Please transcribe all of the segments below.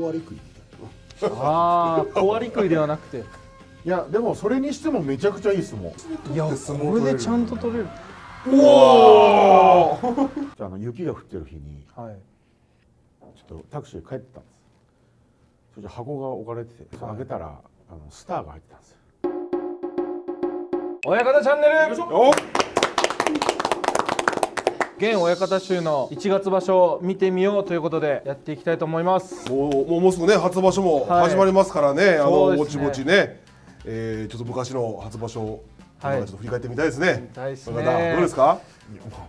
割り食いみたいな。ああ、小割り食いではなくて。いやでもそれにしてもめちゃくちゃいい相撲。いや、これでちゃんと取れる。おおじゃあ雪が降ってる日にはい。ちょっとタクシーで帰ってたんです。それで箱が置かれてて、それ開けたらスターが入ってたんですよ。親方チャンネル。お現親方衆の1月場所を見てみようということでやっていきたいと思います。もうすぐね初場所も始まりますからね、ぼちぼちね、ちょっと昔の初場所ちょっと振り返ってみたいですね。見たいですね。どうですか？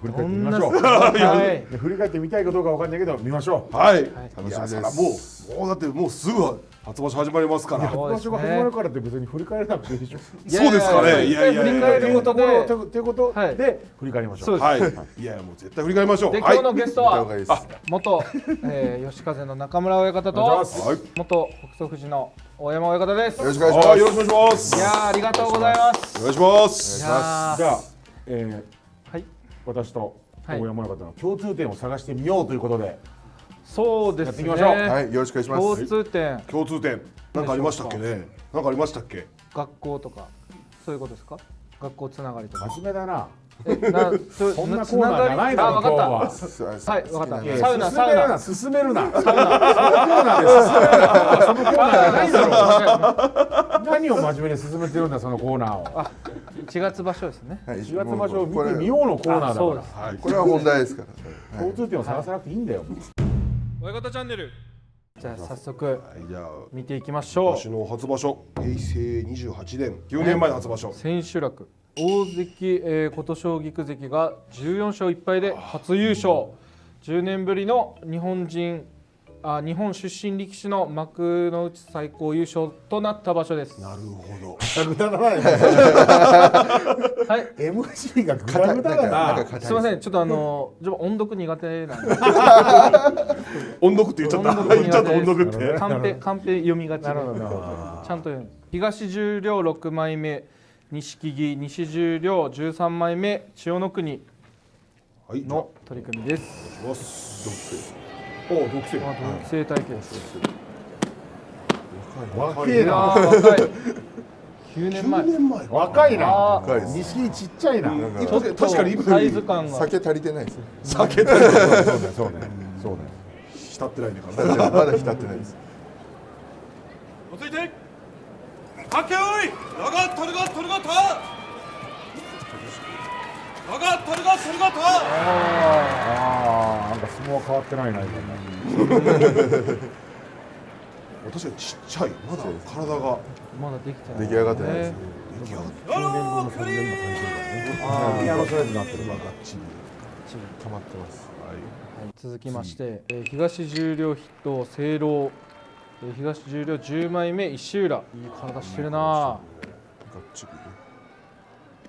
振り返ってみましょう。はい。振り返ってみたいかどうかわかんないけど見ましょう。はい。楽しみです。もうだってもうすぐ初場所始まりますから。初場所が始まるからって別に振り返らなくていいでしょ。そうですかね。いやいや振り返ることでということで振り返りましょう。そうです。はい。いやもう絶対振り返りましょう。で今日のゲストははい元吉風の中村親方とはい。元北斗富士の大山親方です。よろしくお願いします。よろしくお願いします。いやーありがとうございます。お願いします。いやーじゃあ、はい私と大山親方の共通点を探してみようということで、そうですね。やっていきましょうはい、よろしくお願いします。共通点、共通点なんかありましたっけね。なんかありましたっけ。学校とかそういうことですか？学校つながりとか。真面目だな。そそんなコーナーじゃないだろあ、わかった。今日は。はい、わかった。いやサウナ、サウナ。進めるな。そのコーナーで進めるな。そのコーナーじゃないだろう。何を真面目に進めてるんだそのコーナーを。あ、1月場所ですね。はい、 4月場所を見てみようのコーナーだそうです。から。はい。これは問題ですから。共通点を探さなくていいんだよ。親方チャンネル。じゃあ早速はいじゃあ見ていきましょ私の初場所平成28年9年前の初場所う。。千秋楽。大関、琴奨菊関が14勝1敗で初優勝。10年ぶりの日本出身力士の幕内最高優勝となった場所です。なるほど。グダグダだね。はい。 MC がグダグダだな。すみません、ちょっと自分音読苦手なんで。音読って言っちゃった。音読言っちゃった音読って。カンペ読みがちで。なるほどなるほど。ちゃんと読む。東十両6枚目、錦木、西十両13枚目、千代の国はい。の取り組みです。お願いします。おお、独占。同期生対決。若いな。いやー若い。9年前。 9年前。若いな。若いです。錦木ちっちゃいな。なんかちょっと確かに今サイよりズ感が。酒足りてないですね。酒だそうねそうねそうね。浸ってないね体。まだ浸ってないです。落ち着いてはけおい長っ取るが取るがた長っ取るが取るがたああ、なんか相撲は変わってないな今。確かにちっちゃい。まだ体がまだできてない。出来上がってないです。出来上がってやろうクリーピアノスライズになってる。る。がっちり。溜まってます。はい。続きまして、東十両筆頭清郎、東十両10枚目石浦。いい体してるな。がっちり。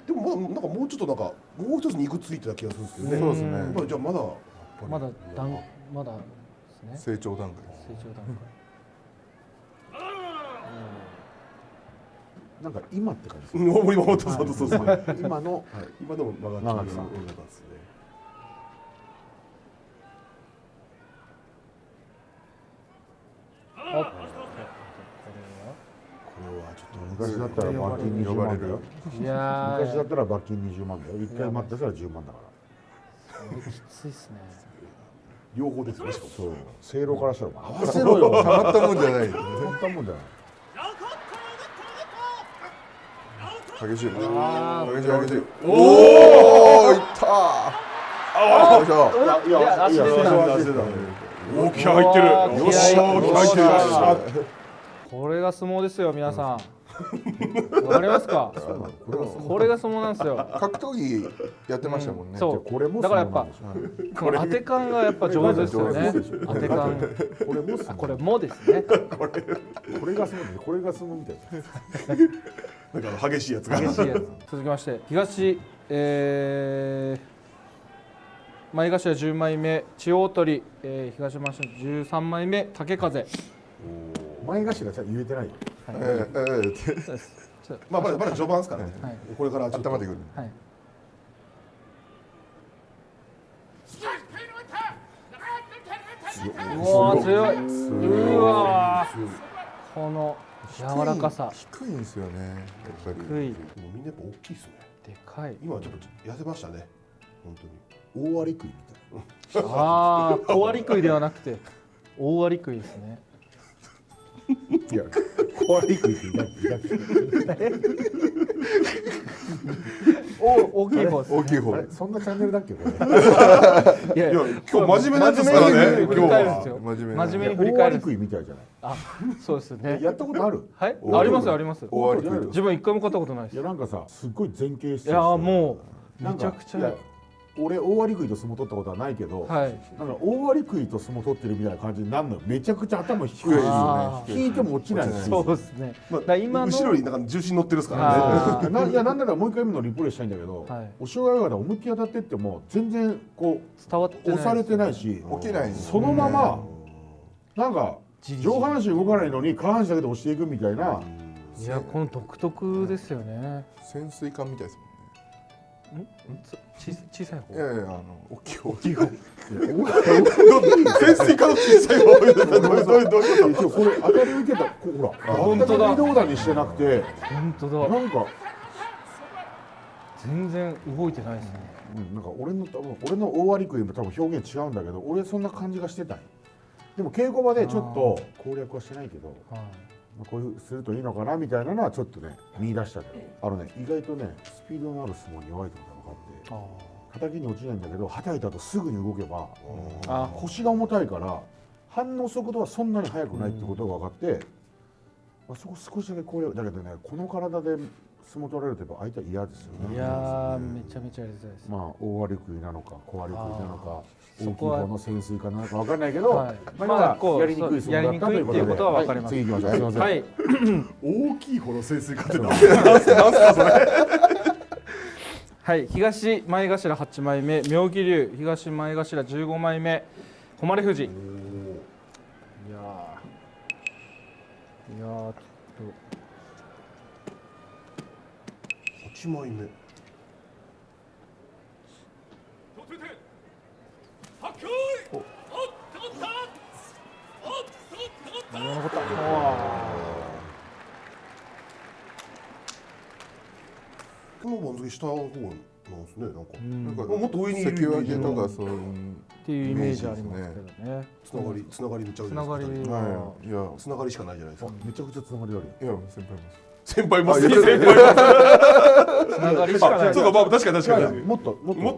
でもまだなんかもうちょっとなんかもう一つ肉ついてた気がするんですけどね。そうですね。まあじゃあまだまだまだですね。成長段階です。成長段階。なんか今って感じです。今本当そうですね。今の今でも長長木さんですね。おっ。これはちょっと昔だったら罰金20万だよ。いや昔だっー、たら罰金20万だよ。一回待ってたら10万だから。きついっすね。両方ですね。しかもそう。正論からしたら合わせろよ。溜まったもんじゃない。たまったもんじゃない。激しい。あ激しい激しい。おお、いったー。よいしょ。いや足で大きい入ってる。よっしゃ大きい入ってる。これが相撲ですよ、皆さん。わかりますか？これが相撲なんですよ。格闘技やってましたもんね。そう。これもだからやっぱこの当て感がやっぱ上手ですよね。当て感。これもあ、これもですね。これが相撲でこれが相撲みたいな。なんか激しいやつが。激しいやつ。続きまして東前頭10枚目千代鳥、東前頭13枚目竹風。前頭ちゃんと言えてないよ。まあまだ序盤ですからね。はいこれからちょっと温まってくる。はい。うわー強い。うわ強い。この柔らかさ、低いんですよね、やっぱり。低い、でもみんなやっぱ大きいですね。でかい。今はちょっと痩せましたね。本当に。大割り食いみたいああ、小割り食いではなくて大割り食いですね。いや小割り食いって大きい方ですな。ね。大きい方。そんなチャンネルだっけこれいやいや今日真面目なやつですからね。真面目に振り返るん今日ですよ。真面目な真面目に振り大返るんです。割り食いみたいじゃないあ、そうですね。やったことあるはい、大割りありますあります。大割り食い。自分一回も買ったことないです。いやなんかさすっごい前傾姿勢いやもうなんかめちゃくちゃいや俺大割り食いと相撲取ったことはないけど、はい。なんか大割り食いと相撲取ってるみたいな感じになるのよ。めちゃくちゃ頭低い低いですよあね。引いても落ちないしそうですね。まあだから今の後ろになんか重心乗ってるですからね。いやなんならもう一回見るのリプレイしたいんだけど、はいお障害が思いっきり当たってっても全然こ伝わってない。う押されてないし、起きないんですそのままなんかじりじり上半身動かないのに下半身だけで押していくみたいな。いやこの独特ですよね。潜水艦みたいです小さい方。もんね。いやいや、大きい方。潜水艦の小さい方。どういうこと？一応これ当たり受けたほら本当だ全く微動だにしてなくて本当だ。なんか、全然動いてないですね。なんか俺の大割り食いも多分表現違うんだけど俺そんな感じがしてたんよ。でも稽古場でちょっと攻略はしてないけど、はい。まあ、こういうするといいのかなみたいなのはちょっとね見出したけど意外とねスピードのある相撲に弱いってことが分かってあ叩きに落ちないんだけど叩いた後すぐに動けばあ。腰が重たいから反応速度はそんなに速くないってことが分かって、まあ、そこ少しだけ攻略だけどねこの体で相撲取られるとやっぱ相手は嫌ですよね。いやーめちゃめちゃやりたいです。まあ大割り食いなのか小割り食いなのか大きいそこは方の潜水艦なのか分かんないけど、はいまあまあこうやりにくい相撲だったということでやりにくいっていうことは分かりますはい、次行きましょう。すいません。はい。大きい方の潜水艦って何？はい、東前頭8枚目妙義龍、東前頭15枚目誉富士。いやーちょっ8枚目。と残った。この番付下の方なんですね。なんかなんかもっと上にいる関脇とかそういうっていうイメージありますけどね。つながりめっちゃあるつながりじゃないですか。はい。いや、つながりしかないじゃないですか。めちゃくちゃつながりあるよ。いや、先輩も。先輩もつながりしかない。そうか、まあ確かに確かに。もっと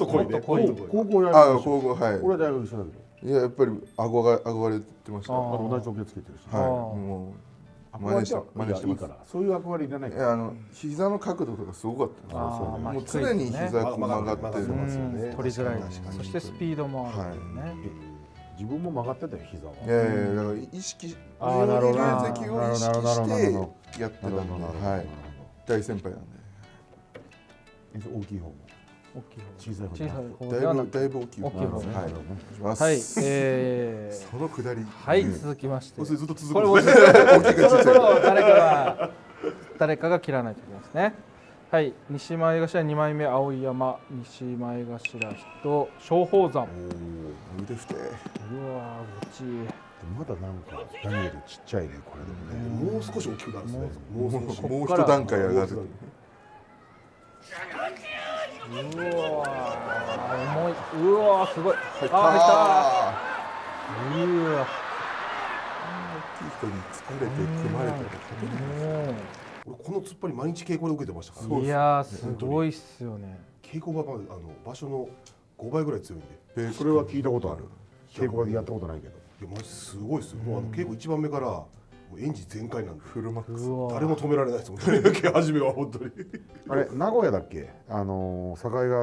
濃いね。濃い高校やるあ、高校、はい。俺は大学一緒だけどいや、やっぱり憧れてました。あはあと同じ時計つけてるし、い。もう真似してますいいから。そういう憧れいらないいから。や、膝の角度とかすごかったんですよ。あーまあもう常に膝が曲がって曲がってる。ますよね。取りづらい確かにそしてスピードもあるんですね。自分も曲がってたよ膝は。いやいや、だから意識、あーなるほどな妙義龍関を意識してやってたんで、はい。大先輩なんで。大きい方も大きい小さい方小さいも。方ではなくだいぶ大きい方。大きい方はい。なるほどねお願いします。はい、そのくだり。はい続きましてそれずっと続これもくんですね。そろそろ誰かが切らないといけないですね。はい、西前頭2枚目碧山、西前頭人松鳳山。腕振って。うわー、ごちまだなんかダニエルちっちゃいねこれでもね。もう少し大きくなるんですね。もう少し。もう一段階上がる。うわー、重い。うわー、すごい。入ったあー。入った。うわ大きい人に疲れて組まれたら俺この突っ張り毎日稽古で受けてましたから。いやー、すごいっすよね。稽古場が場所の5倍ぐらい強いんで。それは聞いたことある。稽古場でやったことないけど。いやマジすごいですよ。もう稽古1番目からもうエンジン全開なんで。フルマックス。うわー誰も止められないですもん。稽初めは本当に。あれ名古屋だっけ？境川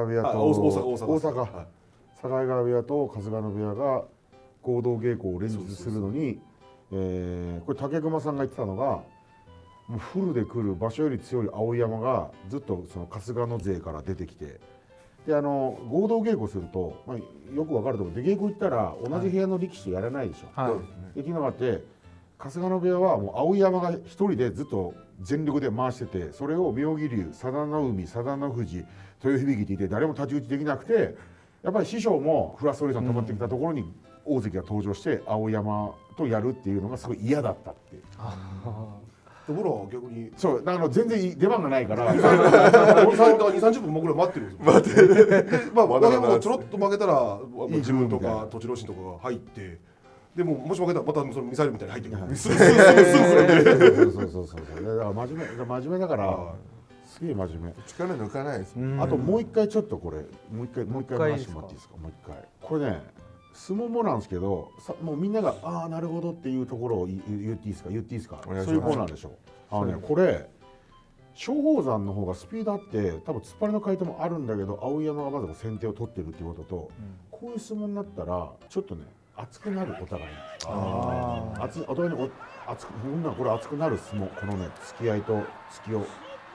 部屋と大阪大阪はい境川部屋と春日野部屋が合同稽古を連日するのに、これ竹熊さんが言ってたのが、もうフルで来る場所より強い碧山がずっとその春日野勢から出てきて、で合同稽古すると、まあ、よくわかると思う。出稽古行ったら同じ部屋の力士とやらないでしょ。はい。できなかって春日野部屋はもう碧山が一人でずっと全力で回してて、それを妙義龍、佐田の海、佐田の富士、豊響っていて誰も太刀打ちできなくて、やっぱり師匠もフラストレーション溜まってきたところに大関が登場して碧山とやるっていうのがすごい嫌だったってところは逆にそう全然出番がないから2、30分ぐらい待ってるんですよ。まあもうちょろっと負けたら自分とか栃ノ心とかが入って、でももし負けたらまたそのミサイルみたいに入ってくる。すぐそうだから真面目だからすげえ真面目。力抜かないですもん。あともう一回ちょっとこれもう一回話してもらっていいですか。もう一回これね相撲もなんですけどもうみんながああなるほどっていうところを言っていいですかそういうコーナーでしょ。これ松鳳山の方がスピードあって多分突っ張りの回転もあるんだけど碧山がまず先手を取ってるっていうことと、こういう相撲になったらちょっとね熱くなるお互いにお互いにこれ熱くなる相撲このね突き合いと突きを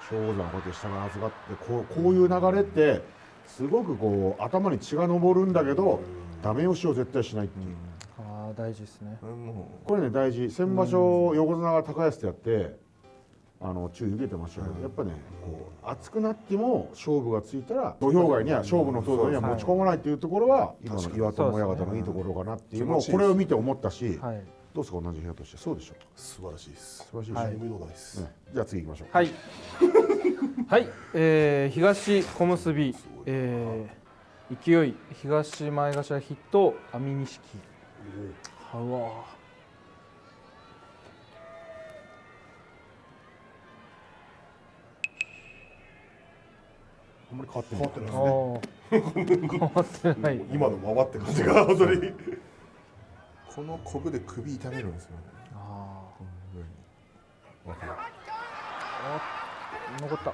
松鳳山がこうやって下が熱がってこういう流れってすごくこう頭に血が上るんだけどダメ押しを絶対しないっていう。大事ですね。これね大事。先場所横綱が高安とやって注意受けてましたけど、やっぱねこう熱くなっても勝負がついたら土俵外には勝負の東西には持ち込まないっていうところは今の岩友親方のいいところかなっていうのをこれを見て思ったし、どうですか同じ部屋として。そうでしょ。素晴らしいです。素晴らしいです。じゃあ次行きましょう。はいはい、東小結勢い東前頭筆頭安美錦。うわあんまり変わってない。変わってない。今のままって感じが本当に。このコブで首痛めるんですよね。残った。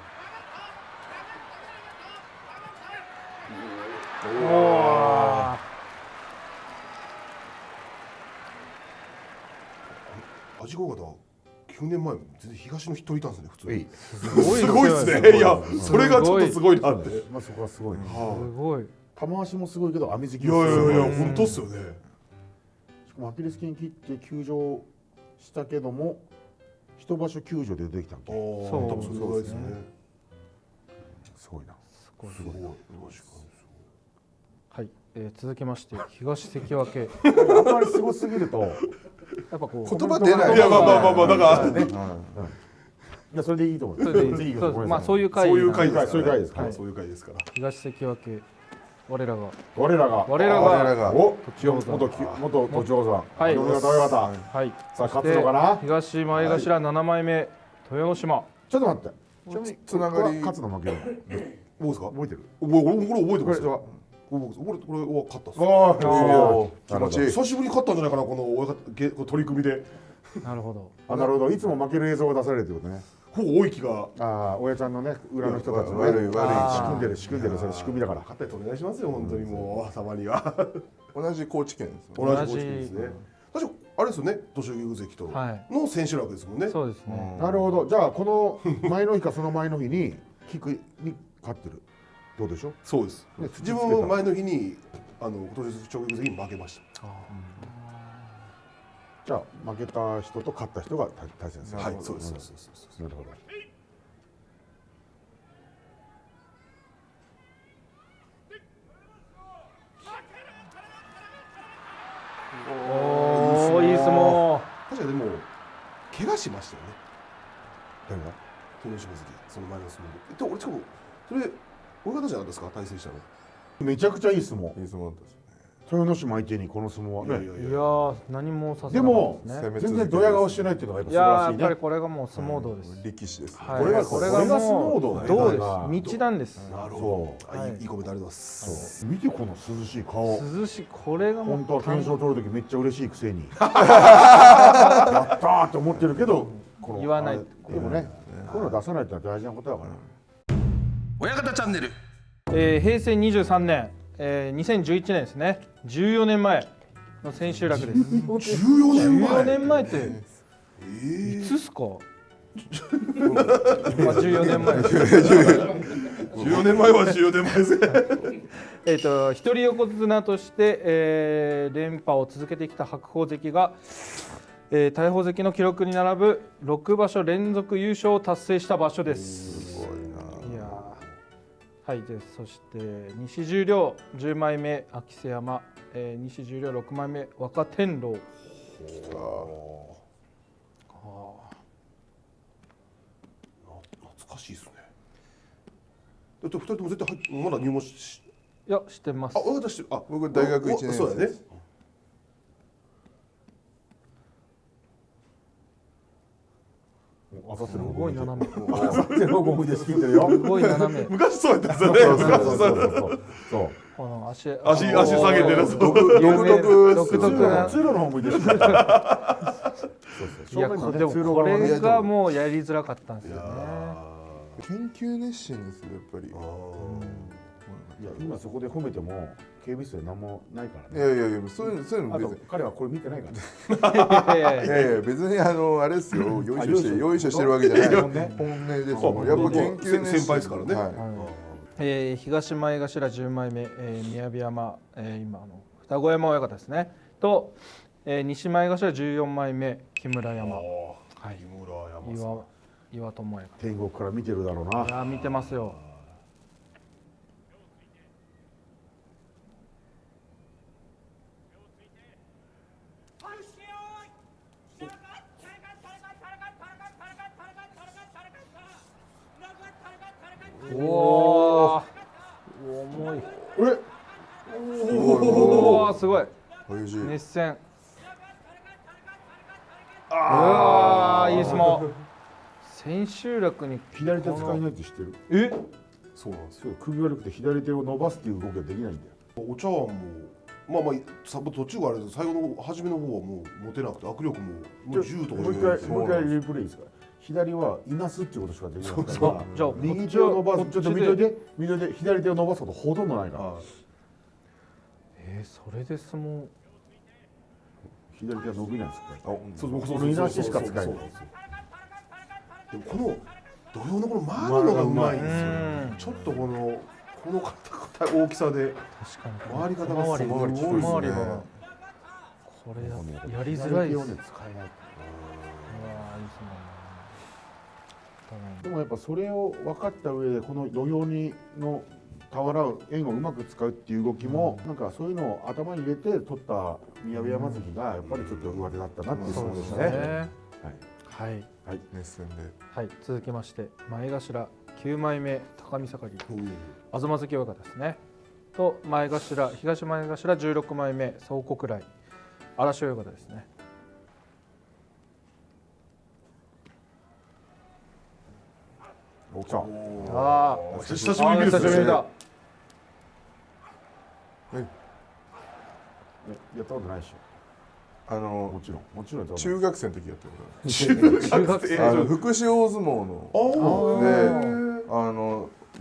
味子方9年前全然東の人いたんですね普通に。すごいですね。いやそれがちょっとすごいなって。まあそこはすごいね。すごい。玉足もすごいけど網好きいや本当っすよね。しかもアキレス腱切って休場したけども一場所休場で出てきたんけ。そうそうですね。すごいな。すごい。はい、続きまして東関脇。あんまりすごすぎるとやっぱこう言葉出ない。いやまあだからね。いやそれでいいと思う。それでいい。まあそういう回ですから。そういう回ですから。東関脇我らがお元都庁さん。はい。はい。さあ勝つのかな。東前頭7枚目豊ノ島。ちょっと待って。つながり勝つの負ける。どうですか。覚えてる。俺これ覚えてますよ。これは勝ったっす。気持ちいい。久しぶりに勝ったんじゃないかなこの取り組みで。なるほど。なるほど。いつも負ける映像が出されるってことね。大きが親ちゃんのね裏の人たちの悪い仕組んでるそれ仕組みだから。勝ってお願いしますよ本当にもうたまには。同じ高知県ですよ。同じ高知県ですね。確かあれですよね。豊昇龍関との千秋楽ですもんね。そうですね。なるほど。じゃあこの前の日かその前の日に菊に勝ってる。どうでしょう。そうです。自分も前の日に豊昇龍関に負けました。じゃあ負けた人と勝った人が対戦する。はい、そうです。なるほど。おお、いい相撲。確かにでも怪我しましたよね。誰が？豊昇龍関、その前の相撲で。俺しかもそれ親方じゃなかったですか対戦したの。めちゃくちゃいい相撲。いい相撲だったですね。豊ノ島相手にこの相撲はね。いや何もさせでもね。全然ドヤ顔してないっていうのがやっぱ素晴やらしいね。っぱりこれがもう相撲道です。力士ですね。これが相撲道道です。道なんです。なるほど。いいコメントありがとうございます。見てこの涼しい顔。涼しいこれがもう本当は懸賞取る時めっちゃ嬉しいくせに。やったーって思ってるけど言わない。でもね、こういうの出さないって大事なことだから。親方チャンネル。平成23年。2011年ですね。14年前の千秋楽です。14年前っていつっすか？14年前。14年前は14年前ですね。一人横綱として、連覇を続けてきた白鵬関が、大鵬関の記録に並ぶ6場所連続優勝を達成した場所です。すごいな。いやはい、でそして西十両10枚目秋瀬山、西十両6枚目若天狼。2人とも絶対まだ入門しいやしてますあ私してあ僕大学1年生そうだねあさってすのごい斜めあさってのゴムで仕切ってるよすごい斜め昔そうやったんですよそうねそうこの足足下げてる独特な通路の方向いてるいやこれでもこれがもうやりづらかったんですよね研究熱心ですよやっぱり。いや今そこで褒めても警備室で何もないからいねやいやいやそういうのあと別に。彼はこれ見てないからねいやいやいやいやいや別にあれですよ用意してるわけじゃない本音ですよやっぱ研究熱心先輩ですからねはい東前頭10枚目、宮城山、今双子山親方ですねと、西前頭14枚目木村山、はい、木村山さん岩友親方天国から見てるだろうないや見てますよおお重いおおすごい激しい熱戦ああいい相撲千秋楽に左手使えないって知ってるえそうなんですよそう首悪くて左手を伸ばすっていう動きができないんだよお茶碗もまあ途中があれですけど最後の初めの方はもう持てなくて握力も10とかもう一回リプレイですか左はいなすっていうことしかできないからじゃあ右手を伸ばすちょっと見といてて左手を伸ばすことほとんどないからそれで相撲左手は伸びないんですよそうこのいなししか使えないでもこの土俵のこの周りのがうまいんですよちょっとこの大きさで確かに回り方がすごい回りがこれやりづらいです左手をね使えないでもやっぱそれを分かった上でこの土俵の俵を円をうまく使うっていう動きも、なんかそういうのを頭に入れて取った宮部山関がやっぱりちょっと上手だったなっていう相撲でしたね。はい熱戦ではい続きまして前頭9枚目高見盛東関親方ですねと東前頭16枚目総国来嵐親方ですねお来た。あ久しぶりに見る久しぶりだやったことないでしょ。もちろんやったことない。中学生の時やったこと中学生福祉大相撲ので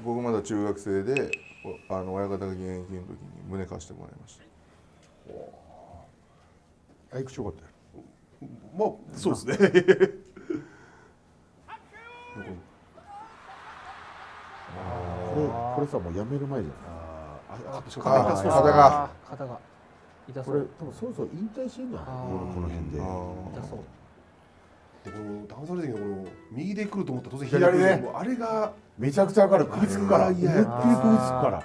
僕まだ中学生で親方が現役の時に胸貸してもらいましたあいくちよかったよ。まあそうですねこれさもうやめる前じゃない。肩が肩が痛そこれう多分そろそろ引退してんじゃないこの辺で。痛そうこの騙された時のこの右で来ると思ったら当然左ねもうあれがめちゃくちゃ明るく首つくから。思いっきり首つくから。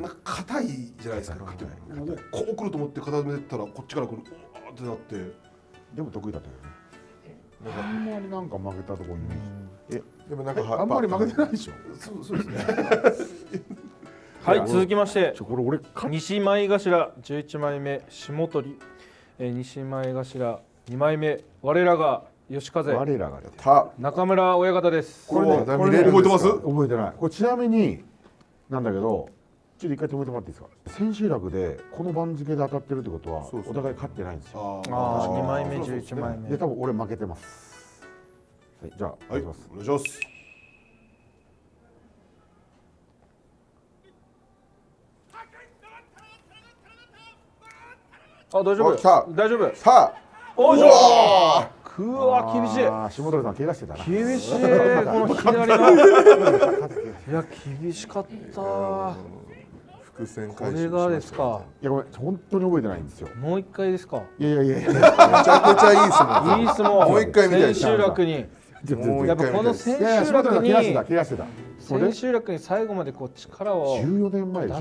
なんか硬いじゃないですかもうこう来ると思って固めたらこっちから来るうわーってなってでも得意だったよね。あんまりなんか負けたところにね。でもなんかあんまり負けてないでしょ。そうですねはい続きましてこれ俺西前頭11枚目下取西前頭2枚目我らが吉風我らがね。中村親方ですこれねまだ見れるんですか覚えてます覚えてない。これちなみになんだけど、ちょっと一回止めてもらっていいですか。千秋楽でこの番付で当たってるってことはそうそうお互い勝ってないんですよ。ああ2枚目そうそうそう11枚目で多分俺負けてます。はいじゃあおはい願いします。お願いしますあ大丈夫お来た大丈夫さおいしょくわ厳しいあー下鳥さん怪我してたな。厳しいこの左のいや厳しかったあ伏線こ回収れがですかいやごめん本当に覚えてないんですよ。もう一回ですかいやいやいや。めちゃくちゃいい相撲いい相撲もう一回見たい千秋楽にもうやっぱこの千いやいや秋下鳥さん楽に怪我してた。それ千秋楽に最後までこう力を14年前でしょ。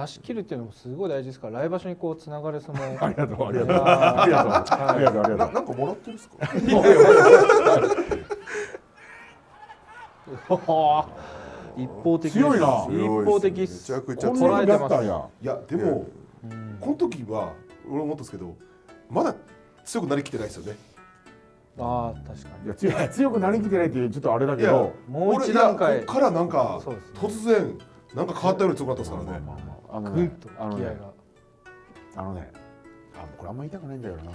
出し切るっていうのもすごい大事ですから来場所にこうつながる相撲ありがとうありがとうありがとうありがとうありがとう。なんかもらってるんですか一方的です。強いな一方的っめす。ちゃくちゃこんな捉えてますにやったんや。いやでもこの時は俺思ったんですけどまだ強くなりきってないですよね。ああ確かいや強くなりきてないってちょっとあれだけいやど、に。もう一段階俺いやこっからなんかそうですね突然なんか変わったように強くなったんですからね。あのねぐんとあのね気合が。あのね、これあんま言いたくないんだよな。言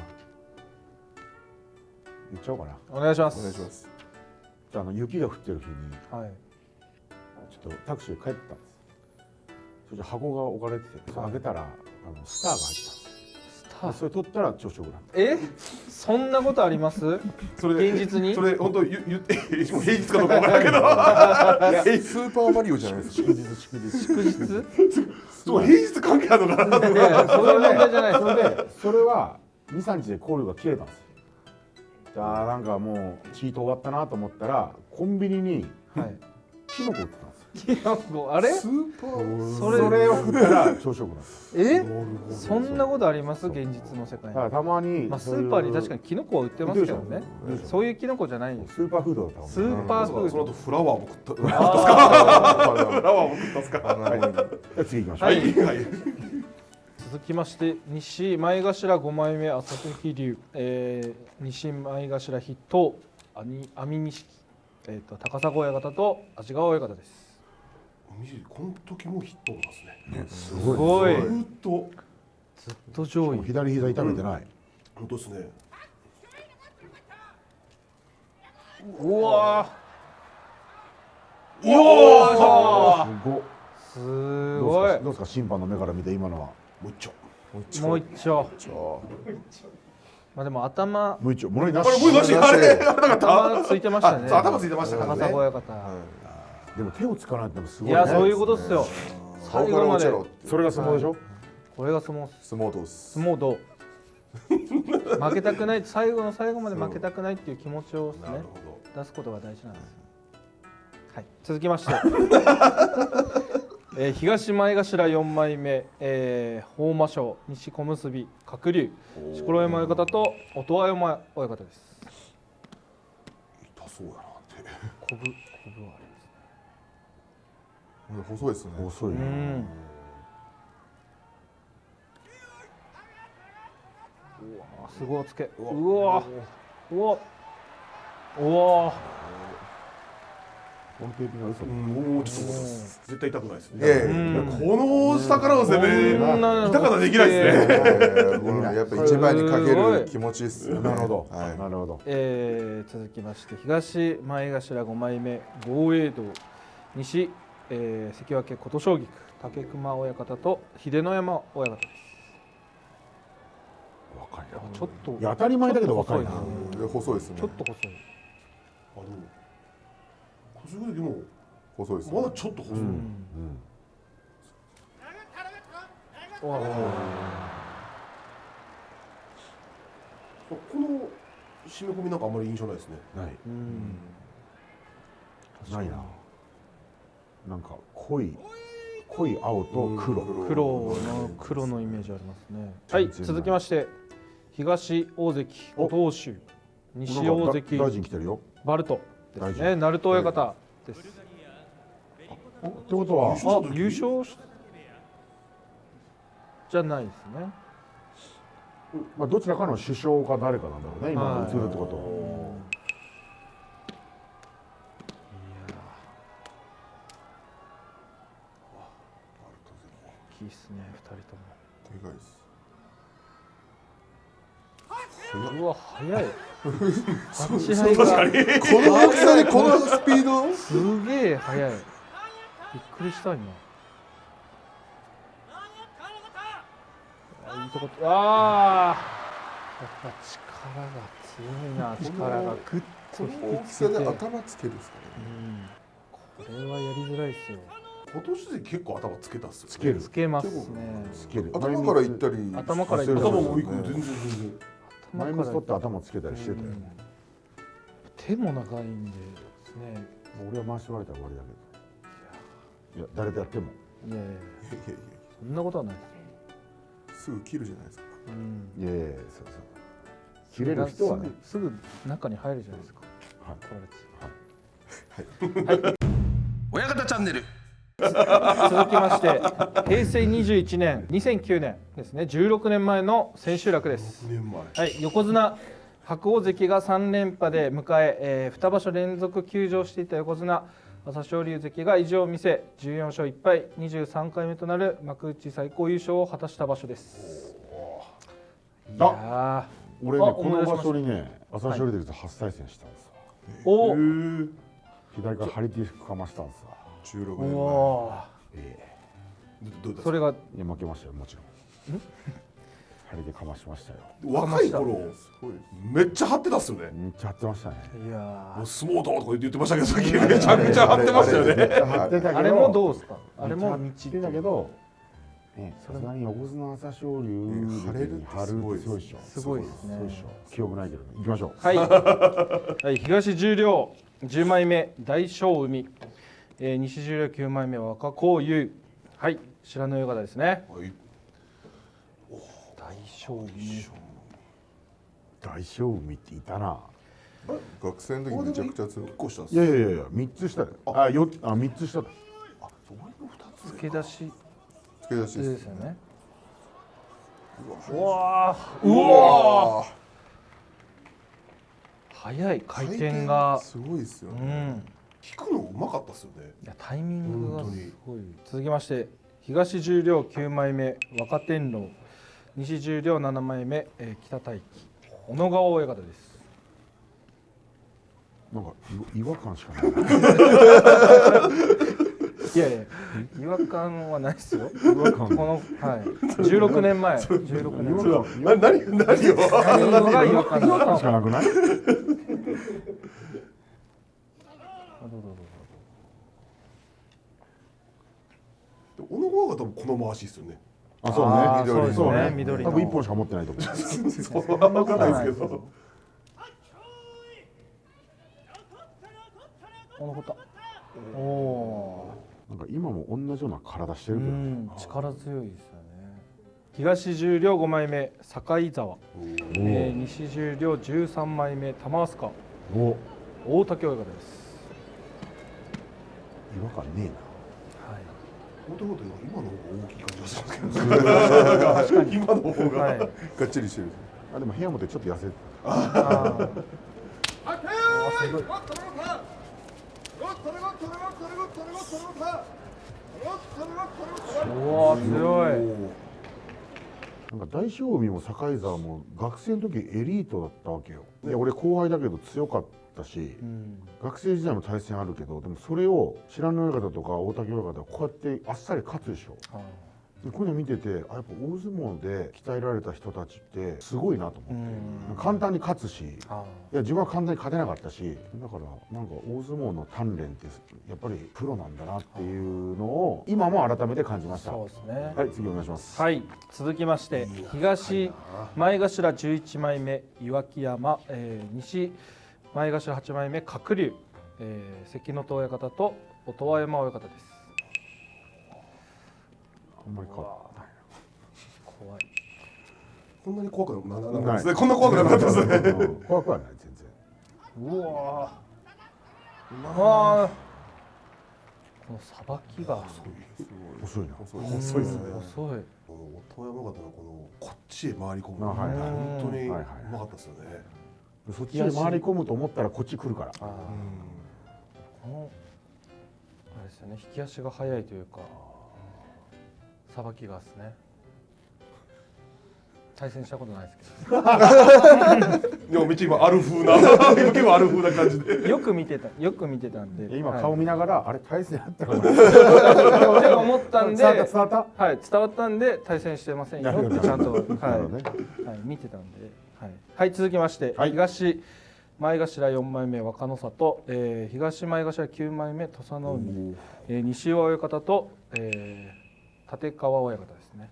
っちゃおうかな。お願いします。お願いします。じゃあ雪が降ってる日にはい。ちょっとタクシーで帰ってたんです。それで箱が置かれてて、それ開けたらスターが入ってたんです。でそれ取ったら調子よくなった。え、そんなことあります？それ現実にそれ本当言ってもう平日かどうかわからんけどスーパーマリオじゃないですか。祝日。祝日？そう平日関係あるのかな。いやそういう問題じゃないです。それでそれは2、3日で考慮が切れたんですよ。じゃあなんかもうチート終わったなと思ったらコンビニにはい。キノコ売ってたんですよ。キノコあれ？スーパーそれそれを食ったら調子よくなった。そんなことあります？現実の世界に。だからたまに、まあスーパーに確かにキノコは売ってますけどね。そういうキノコじゃないんです。スーパーフードだったもんねスーパーフード。その後フラワーも食ったフラあワーも食ったんすか。じゃあ次行きましょう。はいはい。ー続きまして西前頭5枚目朝日龍、西前頭筆頭網錦、高砂親方と安治川親方です。この時もヒットなんですね。すごい。すごいずーっとずっと上位。左膝痛めてない。本当ですね。うわすごい。ーすごい。どうですか審判の目から見て今のは。もう一丁。もう一丁。まあでも頭もう一丁物になし。あれもうマジあれ頭ついてましたね。そう頭ついてましたから高砂ね。親方。でも手をつかないってのもすごいいね。やそういうことっすよ。顔から最後まで落ちろって。それが相撲でしょ。これが相撲相撲どす。相撲道。負けたくない最後の最後まで負けたくないっていう気持ちをですねなるほど。出すことが大事なんです。はい。続きまして。東前頭4枚目、豊真将西小結鶴竜錣山親方と音羽山親方です。痛そうやなって。こぶはありますね。細いですね。遅いね。うん。うわすごいつけ。うわうわうわこのテーピングは嘘。もうちょっと絶対痛くないですね。いやいやうんこの下からの攻めこんな痛かったらできないですね。このやっぱ一番にかける気持ちですよね。なるほど。はいなるほど。続きまして東前頭5枚目豪栄道西、関脇琴奨菊武隈親方と秀ノ山親方です。若いな。ちょっといや当たり前だけど若いな。細いですね。ちょっと細い。あの小杉でも細いです。まだちょっと細い。うわこの締め込みなんかあんまり印象ないですね。ない。うんないな。なんか濃い青と黒のイメージありますね。はい続きまして東大関ご当主西大関大臣来てるよ。バルトです大ね。鳴門親方です。ってことはあ優勝しじゃないですね。まあどちらかの首相か誰かなんだろうね今の映るってことは。大きいですね2人とも。でかいです。うわ早い。立ち合いがこの大きさでこのスピード。すげえ早い。びっくりした今。いいとこああ。やっぱ力が強いな。力がグッと引大ききつけて。さで頭つけるですかこれはやりづらいですよ。今年で結構頭つけたっすよね。つけるつけますね。つける。ね。頭からいったり。頭からいったり頭もいく全然全然。前息取って頭つけたりしてたよね。手も長いんでですね。俺は回し割れたら終わりだけど。いや誰とやっても。いやいやいやいやそんなことはないです。すぐ切るじゃないですか。うん。いやいやそうそう。切れる人はね。すぐ中に入るじゃないですか。はい。取られて。親方チャンネル。続きまして平成21年2009年ですね、16年前の千秋楽です。年前はい、横綱白鵬関が3連覇で迎え、2場所連続休場していた横綱朝青龍関が意地を見せ14勝1敗23回目となる幕内最高優勝を果たした場所です。いや俺ね、あこの場所思いにね、朝青龍関と初対戦したんですわ。ーお左から張り手かましたんですわ。16年前おどうだそれがいや、負けましたよ、もちろん。張り手かましましたよ。若い頃すごいめっちゃ張ってたっすよね。めっちゃ張ってましたね。いやもう相撲道とか言ってましたけど、さっきめちゃくちゃ張ってましたよね。めっちゃ張ってたけど、あれもどうですか？あれも道めっちゃ張ってたけど、ね、さすがに横綱朝青龍張れるって張るってすごいでしょ。すごいですねそうでしょ。記憶ないけどね。行きましょう。はい、はい、東十両10枚目大翔海、西十両9枚目若幸雄、はい白の親方ですね。はい大翔海大将海っていたな。学生の時めちゃくちゃ強い1個下っす。いやいやいや、三つ下だよ。あ、三つ下だ。付け出し付け出しでですすよね。ううわー、うわ速い回転が、すごいですようね、ん、引くのうまかったっすよね。いやタイミングが本当にすごい。続きまして東十両9枚目若天狼、西十両7枚目、北大輝小野川親方です。なんか違和感しかない。いやいや違和感はないですよ。違和感。このはい16年前16年前何を何が違和感だったのしかなくない？小野川が多分この回しですよね。あ、そうあーね。そうですそうね緑の多分一本しか持ってないと思う。そうあんま分かんないですけど。このことおおなんか今も同じような体してー、うるけどね。ん力強いですよね。東十両5枚目境沢、西十両13枚目玉飛鳥お、大竹親方です。違和感ねはいもともと今の方が大きい感じがしますけど。今の方が。はい、がっちりしてるえな。あ、でも部屋持ってちょっと痩せてあーすごい。うわ強い。なんか大将海も境沢も学生の時エリートだったわけよ。で、俺後輩だけど強かったし、うん学生時代も対戦あるけど、でもそれを白野親方とか大竹親方はこうやってあっさり勝つでしょ。あでこういうの見てて、あ、やっぱ大相撲で鍛えられた人たちってすごいなと思って、簡単に勝つし、いあや自分は簡単に勝てなかったし、だからなんか大相撲の鍛錬ってやっぱりプロなんだなっていうのを今も改めて感じました。そうですね。はい、次お願いします。はい、続きまして東前頭11枚目岩木山、西前頭8枚目鶴竜、関の戸親方と音羽山親方です。あんまり変わってない怖い。こんなに怖くなかったですね。こんな怖くなかったですね。うん怖くはない全然。うわーあこのさばきが遅いな。細いですね。遅い。この音山方のこのこっちへ回り込む。あはいはい本当にうはいはいまかったですよね。そっちへ回り込むと思ったらこっち来るから。あーこのあれですよね、引き足が速いというかさばきがですね。対戦したことないですけでもめっちゃ今ある風な、結構ある風な感じで。どよく見てたんで今はい顔見ながら、あれ対戦あったかな。って思ったんで、伝わった。はい、伝わったんで対戦してませんよってちゃんと、なるほどね。はい、見てたんで、はい、続きまして、はい東前頭4枚目若の里、東前頭9枚目土佐の海、西尾親方と、立川親方ですね。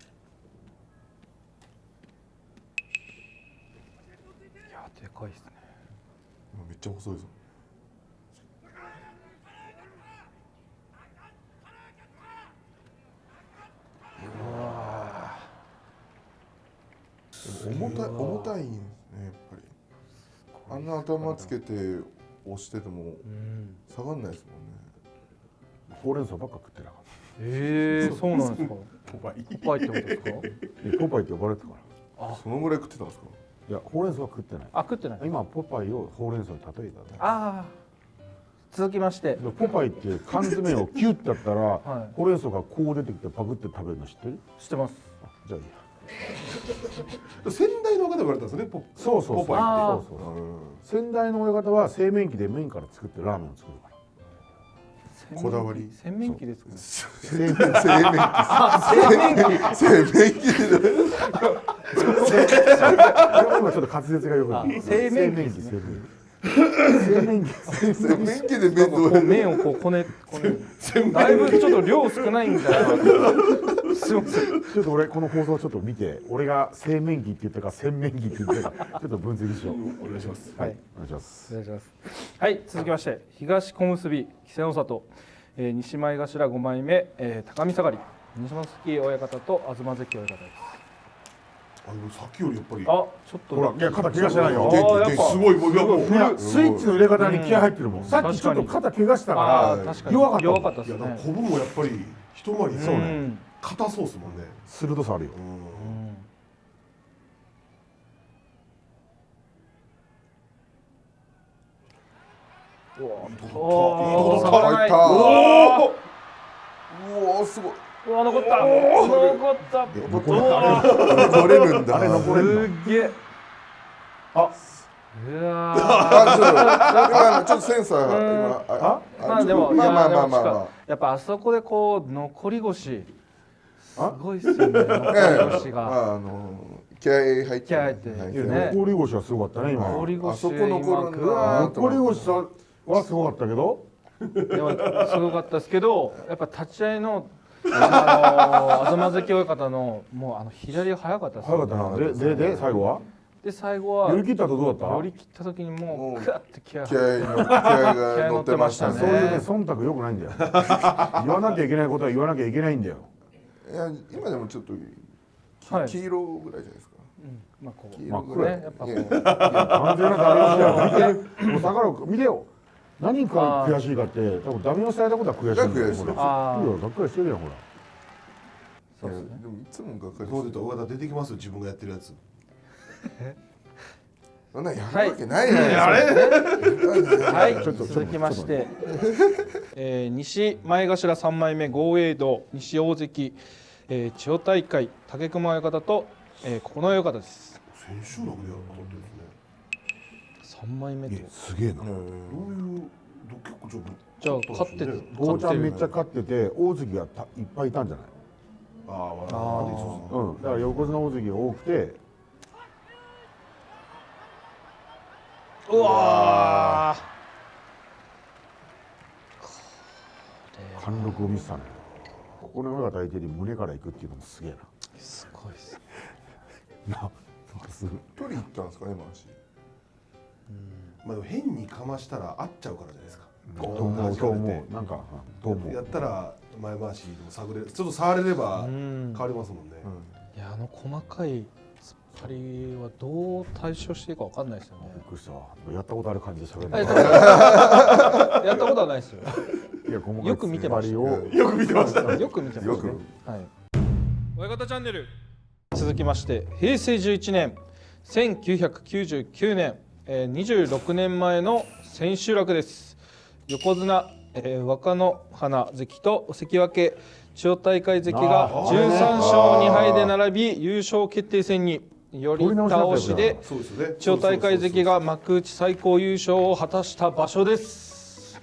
いやでかいですね。めっちゃ細いぞ重たいんですねやっぱりあんな頭つけて押してても下がんないですもんねほうれん草ばっか食ってなかっそうなんですか。ポパイポパイってことですか。たポパイって呼ばれてたからそのぐらい食ってたんですか。いやほうれん草は食ってないあ、食ってない。今ポパイをほうれん草に例えたねああ。続きまして。ポパイって缶詰をキュッてやったら、はいほうれん草がこう出てきてパクって食べるの知ってる？知ってます。あじゃあいいや先代の方が言われたんですよねそうそうそうポパイってそうそう先代の親方は製麺機で麺から作ってラーメンを作るからこだわり洗面器ですか。製麺製麺機製麺機今ちょっと滑舌がよくない製麺機ですね製麺機製麺機で麺こう麺をこうこねだいぶちょっと量少ないんじゃないかな。すみません。ちょっと俺この放送ちょっと見て俺が製麺機って言ったか洗面器って言ったかちょっと分析しようお願いしますはい。お願いしますお願いします。はい、続きまして東小結稀勢の里、西前頭5枚目、高見下がり西松関親方と東関親方です。あのさっきよりやっぱりあ、ちょっとほらいや肩怪我してないよあーやっぱすごいもういやもういやスイッチの入れ方に気合入ってるもんさっきちょっと肩怪我したからあー確かに弱かった弱かったですね。いやだからコブもやっぱり一回りそうねん硬そうっすもんね鋭さあるよおー届かない入ったおおうわすごい。うわ残った残った取れるんだ。あれ残れんのすげえあうわあちょっとセンサーがうん今まあでもまあまあいやまあまあまあ。やっぱあそこでこう残り腰すあごいっすよね残り腰が気合入って気合入ってはいいやね残り腰はすごかったね今残り腰あそこ残るんだ残り腰はすごかったけどでもすごかったですけどやっぱ立ち合いの東関親方のもう左が早かったです早かったなで最後はで最後は寄り切ったとどうだった寄り切った時にもうクワッて気合気合が乗ってましたそういうねね。忖度良くないんだよ言わなきゃいけないことは言わなきゃいけないんだよいや今でもちょっとはい黄色ぐらいじゃないですか。まあこう黄まあ色ぐらい。ねやっぱこういや完全なダメ押しだよ見てもう下がろう見てよ何か悔しいかって多分ダメ押しされたことは悔しいんだよ悔しいほらあーいやがっかりしてるやんほらそうですねでもいつもがっかりそうで言うと尾形出てきますよ自分がやってるやつそんなんやるわけないじゃないですか。はいちょっと続きまして西前頭3枚目豪栄道西大関千代大海武隈親方と九重親方です先週だけでやったんですね3枚目とすげえなどういう結構ちょっとじゃあ勝っててゴーちゃんめっちゃ勝ってて大関がいっぱいいたんじゃないああまあーうんだから横綱大関が多くてうわ貫禄を見せたねここの親方相手に胸からいくっていうのもすげえーすごいですななす距離いったんですかね、マジ。まあでも変にかましたら合っちゃうからじゃないですかと思うなんかと思うやったら前回しでも探れちょっと触れればうん変わりますもんねいや細かい突っ張りはどう対処していいか分かんないですよねびっくりしたわやったことある感じで喋るあやったことはないですよいや細かいよく見てました突っ張りをよく見てましたよく見てますねよくはい親方チャンネル続きまして平成11年1999年、26年前の千秋楽です横綱、若乃花関と関脇千代大海関が13勝2敗で並び優勝決定戦により倒しでそうですよね千代大海関が幕内最高優勝を果たした場所ですだ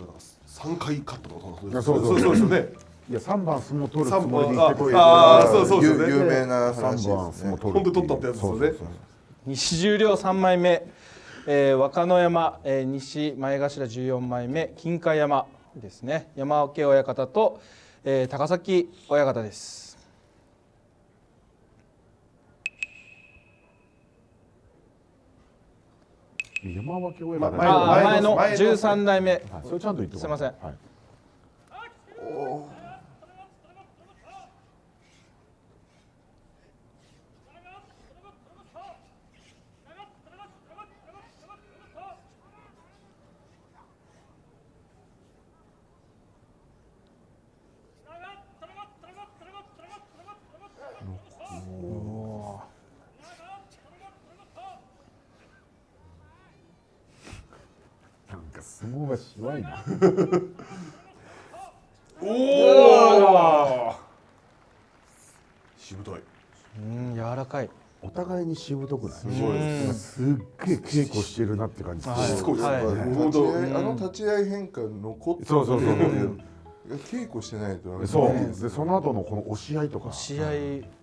から3回勝ったとかいやそうそうですよねいや3番相撲取るつ3もりで番行ってこいああそうですよね有名な3話番ですね。相撲取る本当に取ったってやつですよね西十両3枚目、若乃山、西前頭14枚目金海山ですね山桶親方と、高崎親方です山分け親方前の13代目はいそれちゃんと言ってこうすいませんはい相撲が弱いな。おおしぶとい。うん柔らかい。お互いにしぶとくない。すごいです。すっげえ稽古してるなって感じ。はいすごいですね。はい本当立ち合い変化残ってるそうそうそうっていう稽古してないとダメそうねでその後のこの押し合いとか。試合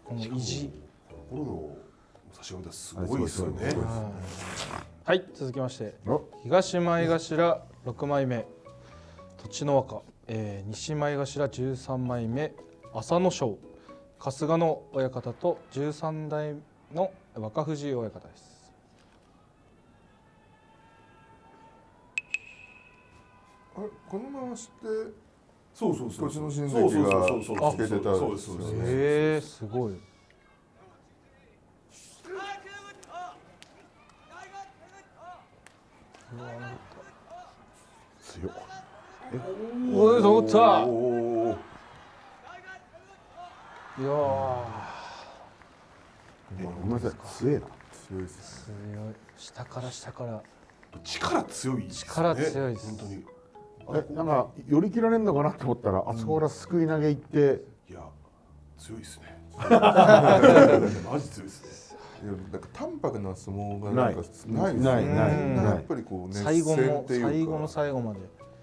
この意地。心の差し込みがすごいですよね。はい続きましてあ東前頭6枚目栃の若、西前頭13枚目浅野翔春日野親方と13代の若藤親方です。あれこのまましてそうそうそう。栃ノ心そう関がそうそうそうつけてたそうですそうです。すごい。強っ。おい取った。おお。いやーごめんなさい強えな。強いですね。強い。下から下から力強いですね。力強いです本当に。なんか寄り切られるのかなと思ったらあそこからすくい投げ行っていや強いですね。マジ強いですね。いやなんか淡白な相撲がなんかないですね。ないみんなやっぱりこう熱最後の戦っていうか最後の最後まで。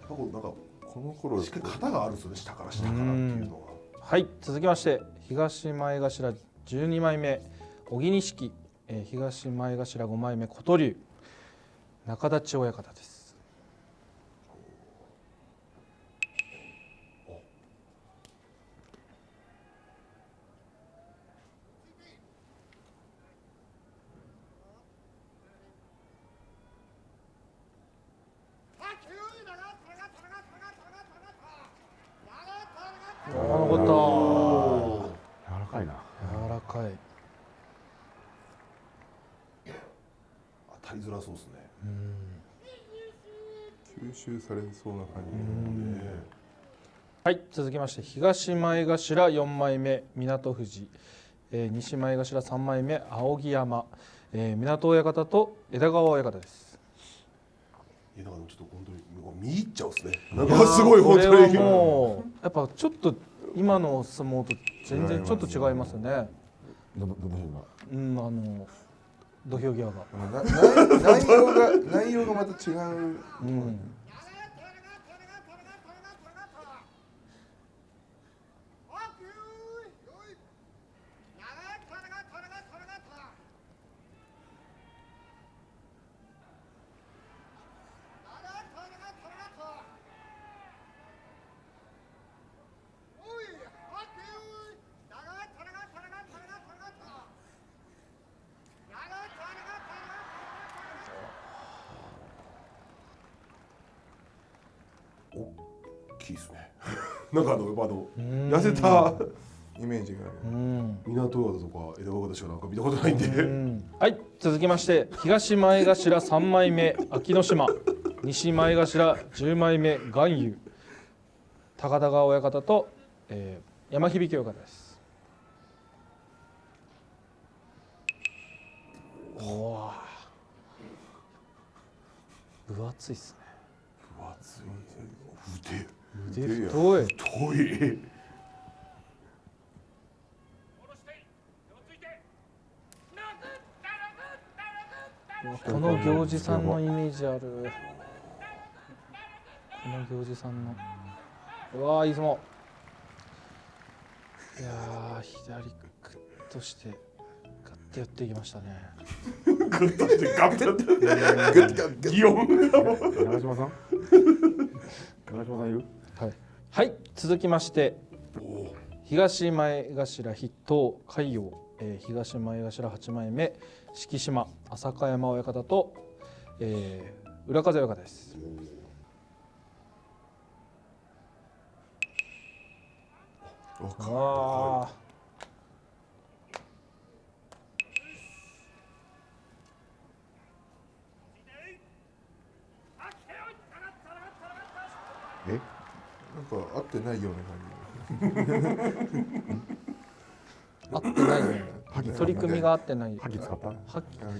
なんかこの頃しっかり型があるんですよね。下から下からっていうのは。はい続きまして東前頭12枚目小木錦、東前頭5枚目琴龍中立親方です。残った。柔らかいな。柔らかい。当たりづらそうですね。吸収されそうな感じ。はい続きまして東前頭4枚目湊富士、西前頭3枚目仰木山、湊親方と枝川親方です。いやだからちょっと本当に見入っちゃうですね。なんかすごい本当これはに。もうやっぱちょっと今の相撲と全然ちょっと違いますよね。どの辺が。うん土俵際が。内容がまた違う。うん大きいですね。なんか痩せたイメージがある。うん港親方とか枝川方しかなんか見たことないんで。はい続きまして東前頭3枚目秋ノ島西前頭10枚目巌遊高田川親方と、山響親方です。おわ分厚いっすね。分厚い腕腕太い。太い。この行司さんのイメージある。この行司さんのうわーいい相撲。いやー左グッとしてガッてやっていきましたね。グッとしてガッてやってる。擬音。長嶋さん長嶋さんいる。はい続きまして東前頭筆頭海洋、東前頭8枚目敷島浅香山親方と、浦風親方です。ああえなんか合ってないような感合ってないね。取り組みが合ってない。覇気使った。はっじ。なん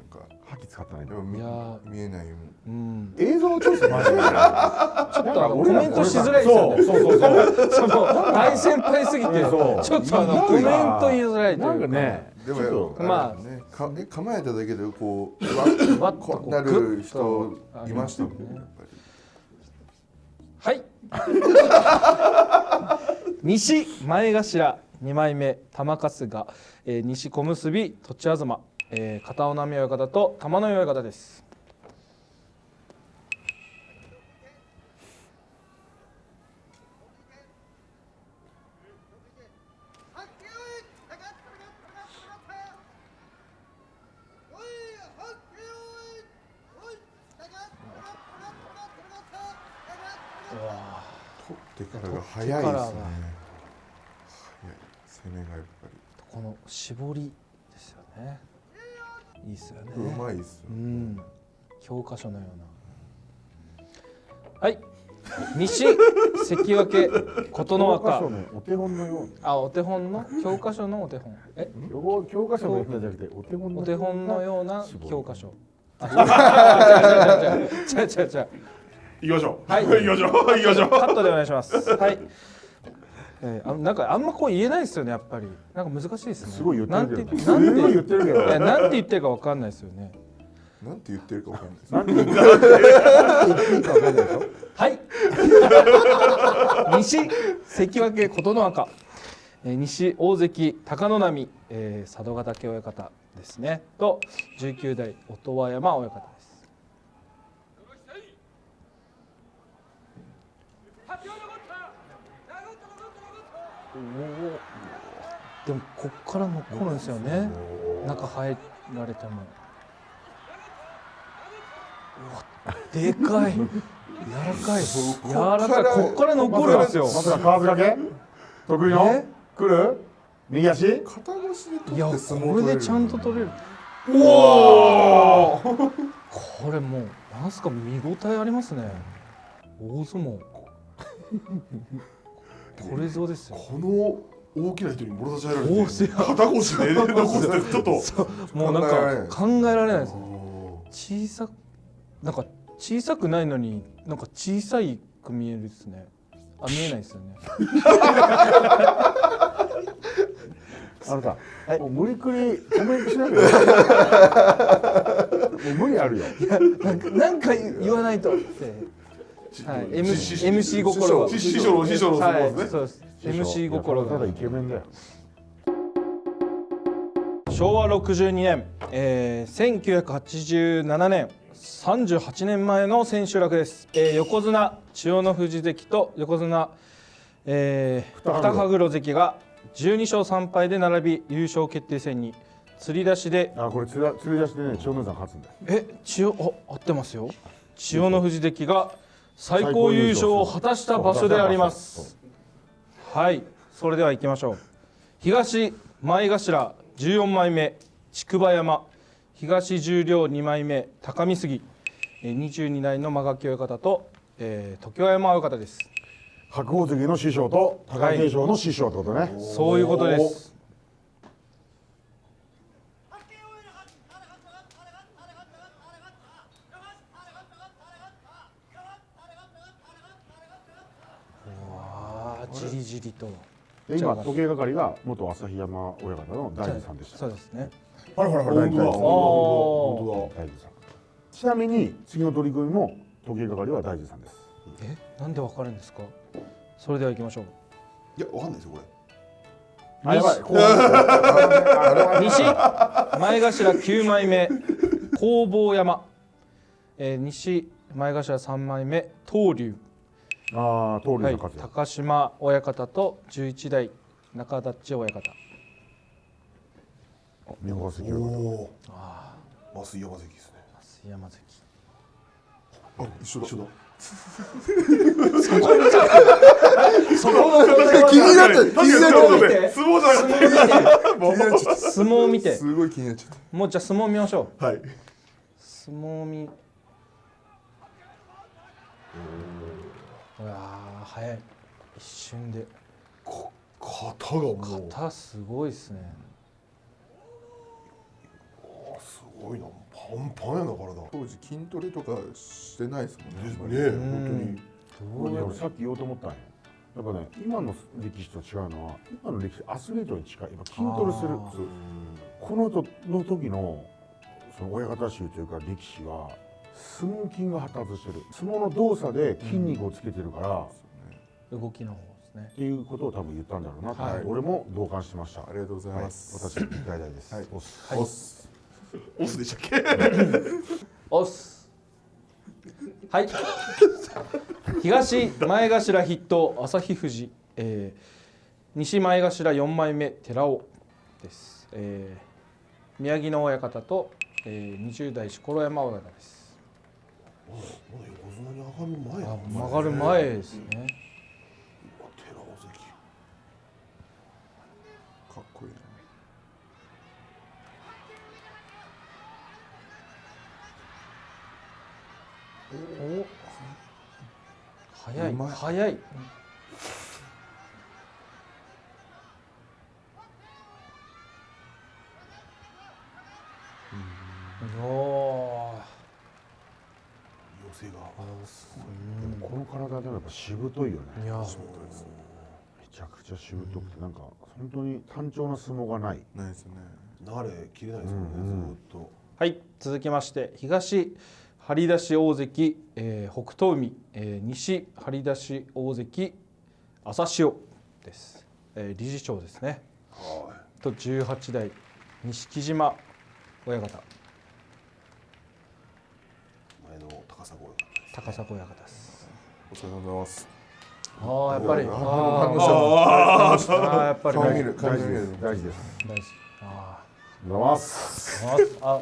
か覇気使ったねで。もいやー見えないもん。うん映像もうちょっと真面目なちょっとコメントしづらいですよね。そうその大先輩すぎてちょっとコメント言いづらいとなんいうか。かねでもちょっとまあね、構えただけでこうわっとこうなる人いましたもんね。やっぱりはい西前頭2枚目玉春日、西小結栃東、片尾波親方と玉の親方です。手からが早いですね。手からが早い攻めがやっぱこの絞りですよね。いいですよね。りうまいですよ。教科書のような。はい。西関脇琴ノ若。教科書のお手本のようにあ、お手本の教科書のお手本。教科書のようなじゃなくてお手本お手本のような教科書。あ、違う。行きましょう。はい行きましょう。行きましょう。カットでお願いします。はい。なんかあんまこう言えないですよね、やっぱり。なんか難しいですね。すごい言ってるけどなんてすごい言ってるけどなんて言ってるかわかんないですよね。なんて言ってるかわかんないです。なんで言っていいか分かんないでしょはい。西関脇琴ノ若、西大関貴ノ浪、佐渡ヶ嶽親方ですね。と19代音羽山親方です。でもこっから残るんですよね。中入られても。うわ、でかい。柔らかい。柔らかい。こっから残るんですよ。まずは川津掛け得意の来る右足肩越しで取いや、って相撲こ取れる。れでちゃんと取れる。おお。これもうなんすか見応えありますね。大相撲。これぞですよ。この大きな人にもろ差し入られて大勢肩越しで残してちょっともうなんか考えられないですね。おなんか小さくないのになんか小さいく見えるですね。あ、見えないですよね。あなた、もう無理くりコメントしないでもう無理あるよなんか言わないとって。はい、MC 心が。師匠の相はい、撲ですね。そうです。MC 心がただイケメンだよ昭和62年、1987年38年前の千秋楽です、横綱千代の富士関と横綱、二羽黒関が12勝3敗で並び優勝決定戦に釣り出しでこれ釣り出しでね千代の富士さん勝つんだよ合ってますよ。千代の富士関が最高優勝を果たした場所であります。はい、それでは行きましょう。東前頭14枚目筑波山、東十両2枚目高見杉、22代の間垣親方と、常盤山親方です。白鵬関の師匠と貴景勝の師匠ってことね、そういうことです。じりじりと。で今時計係が元旭山親方の大地さんでした。そうですね。ほらほらほら大地さん本大地さん。ちなみに次の取り組みも時計係は大地さんです。なんでわかるんですか。それでは行きましょう。当だ。いやわかんないですよこれ。あ、やばい。西前頭9枚目弘法山、西前頭3枚目東龍、ああ、通りの勝つ。高島親方と11代中立親方。見逃すおお。増井山関ですね。増山関。あ、一緒だ。そこの気になった。気になっ相撲見て相撲じゃなくて。相撲見てすごい気になっちゃった。もうじゃあ相撲見ましょう。はい。相撲見。うわー早い。一瞬で。肩がもう肩すごいですね。すごいな。パパンパンやな体。当時筋トレとかしてないですもんね。ね本これね、俺さっき言おうと思ったんよ。やっぱね、今の歴史と違うのは、今の歴史アスリートに近い、やっぱ筋トレする。この時のその親方衆というか力士は相撲筋が発達してる。相撲の動作で筋肉をつけてるから、動きの方ですね。っていうことを多分言ったんだろうなと、はい俺も同感しました。ありがとうございます。私大々です。はいおっすはいおっす。当に。オスでしたっけ？おっす。はい東前頭筆頭旭富士、西前頭4枚目寺尾です、宮城野親方と、20代錣山親方です。まだ横綱に上がる前なんですね。曲がる前ですね。今寺尾関。かっこいいな。お早いうまい早い。おー妖精が。でもこの体ではやっぱしぶといよね。いやめちゃくちゃしぶとくて、なんか本当に単調な相撲がない。ないですね。流れ切れないですもんね、ずーっと。はい続きまして東張り出し大関、北東海、西張り出し大関朝潮です、理事長ですね。はと18代錦島親方い。前の高砂親方です。高砂親方です。お疲れ様でございます。ああやっぱり反あ応した。あやっぱり顔見る大事で顔見るす。大事です。大事あございます。あ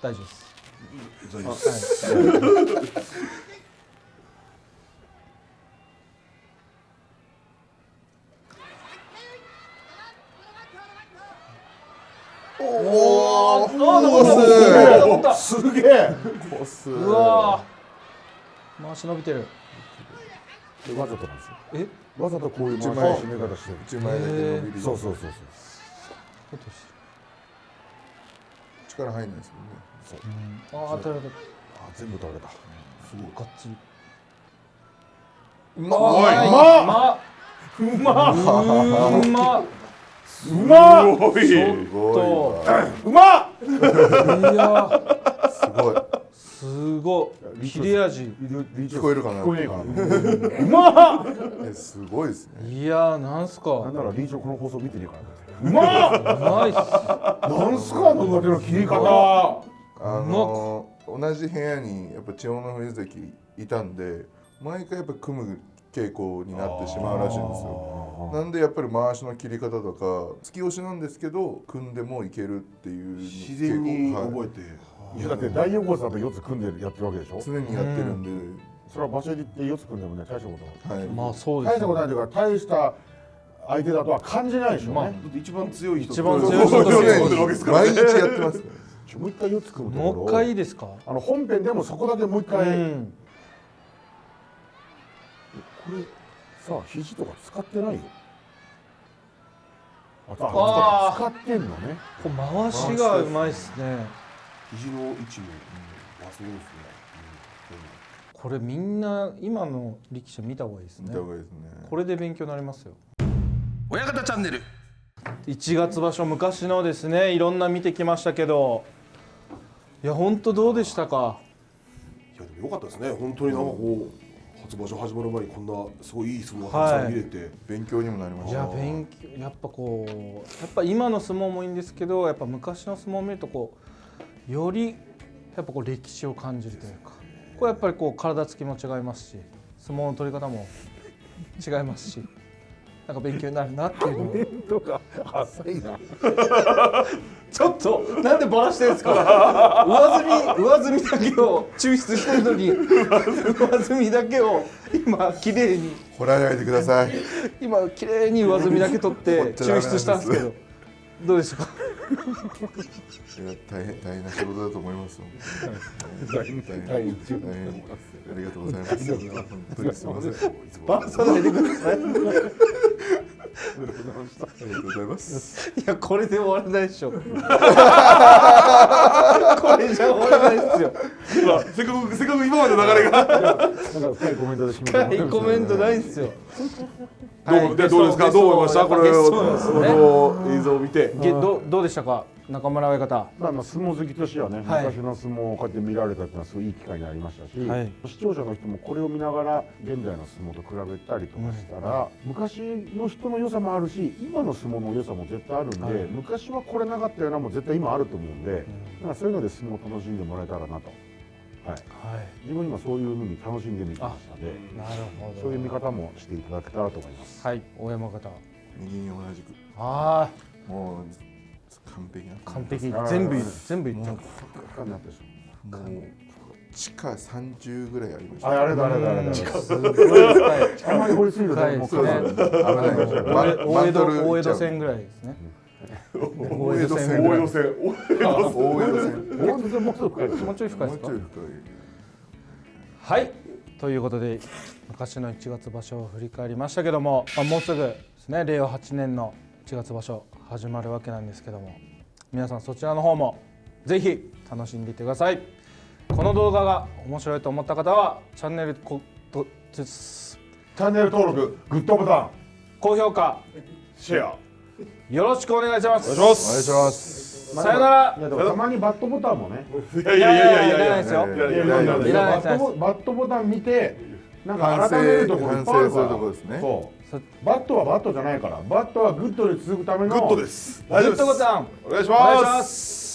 大丈夫です。大丈夫です。はいおお。残ったすげえ。コス。うわー回し伸びてる。わざとなんですよ。えわざとこういう回し一枚締め方してる。一枚だけ伸びる。そうそうそう落として力入んないですもんね。る。ああ当たる当たる。あ、全部取られた。がっつり。うまおいうまっうまっうまっちょっすごいとわ。うまっいやすごい。すごい切れ味。聞こえるかな。聞こえねえかな。うまっすごいですね。いやなんすか。なんなら臨場この放送見てねえから。うまっうまいっす。なんすかあの上手の切り方。同じ部屋にやっぱ千代の富士関いたんで、毎回やっぱ組む傾向になってしまうらしいんですよ。なんでやっぱり回しの切り方とか突き押しなんですけど組んでもいけるっていう自然に覚えはいて。いやだって大横綱と4つ組んでやってるわけでしょ。常にやってるんで、それは場所に行って4つ組んでもね、大したことはい。まあそうです大したことないというか、大した相手だとは感じないでしょうね。まあだって一番強い人。一番強い人そうとやってるわけですからね。毎日やってます。もう一回4つ組むところをもう一回いいですか。本編でもそこだけもう一回、うんこれさあ肘とか使ってないよ。あ使ってんのね。こう回しがうまいっすね。肘の位置も、抜群ですね。これみんな今の力士見た方がいいですね見た。方がいいですね。これで勉強になりますよ。親方チャンネル。 1月場所昔のですねいろんな見てきましたけど、いや本当どうでしたか。いやでも良かったですね。本当になんかこう初場所始まる前にこんなすごいいい相撲がたくさん見れて、勉強にもなりました。いや勉強やっぱこうやっぱ今の相撲もいいんですけど、やっぱ昔の相撲を見るとこうよりやっぱこう歴史を感じるというか、これやっぱりこう体つきも違いますし、相撲の取り方も違いますし、なんか勉強になるなっていうのを。コメントが浅いな。ちょっとなんでバラしてるんですか。上積みだけを抽出してるのに上積みだけを今綺麗に掘らないでください。今綺麗に上積みだけ取って抽出したんですけど、どうでしたか。いや大変な仕事だと思いますよ。大変大変ありがとうございます。本当にすみません。バラさないでください。りがとうございますいやこれで終わらないでしょこれじゃ終わらないですよせっかく今までの流れがなんか深いコメントで決めてもらってますよねコメントないですよどうですか、どう思いました、これをそうですね映像を見て。どうでしたか中村親方まあ相撲好きとしてはね、はい昔の相撲をこうやって見られたっていうのはすごいいい機会になりましたし、はい視聴者の人もこれを見ながら現代の相撲と比べたりとかしたら、昔の人の良さもあるし今の相撲の良さも絶対あるんで、はい昔はこれなかったようなもん絶対今あると思うんで、なんかそういうので相撲を楽しんでもらえたらなと、はい、はい自分今そういうふうに楽しんでみてましたので、なるほどそういう見方もしていただけたらと思います。はい大山方右に同じくあもう完璧なあ完璧あー全部言っちゃう深くなったでしょもう地下30ぐらいありましたあれだあれだあれだすごい深いあんまり掘りすぎるともうそうですね危ないですよ大江戸線ぐらいですね大江戸線大江戸線。大江戸線全然もうちょっと深いですよもうちょい深いですかもうちょい深いはいということで昔の1月場所を振り返りましたけども、もうすぐですね令和8年の1月場所始まるわけなんですけども、皆さんそちらの方もぜひ楽しんでいってください。この動画が面白いと思った方はチャンネルチャンネル登録グッドボタン高評価シェア。よろしくお願いします。お願いしまお願いしますさよなら。いやでもたまにバットボタンもねす。いやいやいやいやいやいらないですよいやいやいやいやいらないですバットボタン見てなんか反省改めるところいっぱいあるから反省するところですねそうバットはバットじゃないからバットはグッドに続くためのグッドです。グッドボタンお願いしお願いしま。ますす。